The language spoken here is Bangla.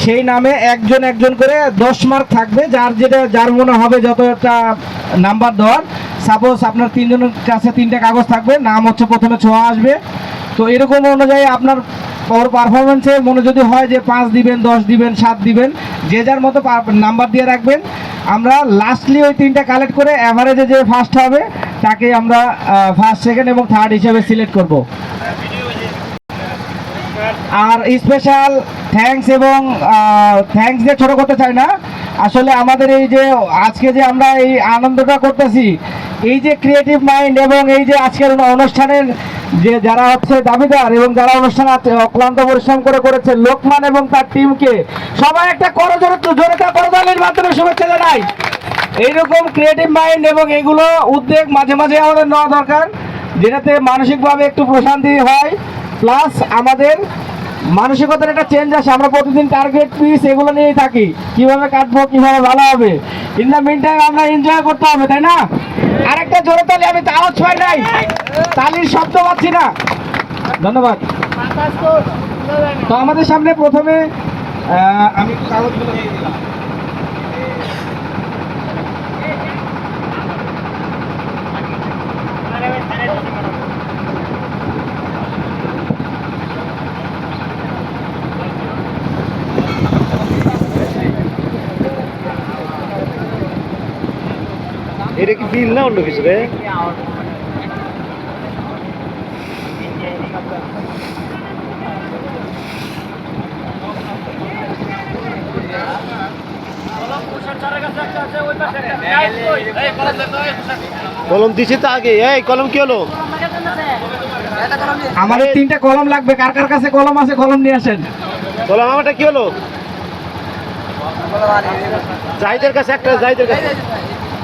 সেই নামে একজন একজন করে 10 মার্ক থাকবে, যার মনে হবে যতটা নাম্বার দেওয়ার। সাপোজ আপনার তিনজনের কাছে 3টা কাগজ থাকবে, নাম হচ্ছে প্রথমে 6 আসবে। তো এরকম অনুযায়ী আপনার পারফরমেন্সে মনে যদি হয় যে 5 দিবেন, 10 দিবেন, 7 দিবেন, যে যার মতো নাম্বার দিয়ে রাখবেন। আমরা লাস্টলি ওই 3টা কালেক্ট করে অ্যাভারেজে যে ফার্স্ট হবে তাকে আমরা ফার্স্ট, সেকেন্ড এবং থার্ড হিসেবে সিলেক্ট করব। আর স্পেশাল থ্যাঙ্কস, এবং থ্যাঙ্কস দিয়ে ছোটো করতে চাই না, আসলে আমাদের এই যে আজকে যে আমরা এই আনন্দটা করতেছি, এই যে ক্রিয়েটিভ মাইন্ড এবং এই যে আজকের অনুষ্ঠানের যে যারা হচ্ছে দাবিদার এবং যারা অনুষ্ঠানে অক্লান্ত পরিশ্রম করে করেছে, লোকমান এবং তার টিমকে সবাই একটা জোরে করতালির মাধ্যমে শুভেচ্ছা জানাই। এইরকম ক্রিয়েটিভ মাইন্ড এবং এগুলো উদ্যোগ মাঝে মাঝে আমাদের নেওয়া দরকার, যেটাতে মানসিকভাবে একটু প্রশান্তি হয়, প্লাস আমাদের মানসিকতার একটা চেঞ্জ আসে। আমরা প্রতিদিন টার্গেট পিস এগুলো নিয়েই থাকি, কিভাবে কাটবো, কিভাবে ভালো হবে। ইন দ্য মিন টাইম আমরা এনজয় করতে হবে, তাই না? আরেকটা জোরে তালি, আমি আওয়াজ পাই নাই, তালির শব্দ পাচ্ছি না। ধন্যবাদ। তো আমাদের সামনে প্রথমে আমি কাগজগুলো দিয়ে দিলাম। এটা কি বিল না অন্য কিছু রে? কলম দিছি তো আগে। এই কলম কি হলো? আমাদের 3টা কলম লাগবে, কার কার কাছে কলম আছে কলম নিয়ে আসেন। কলম আমারটা কি হলো? জাহিদের কাছে একটা, জাহিদের কাছে।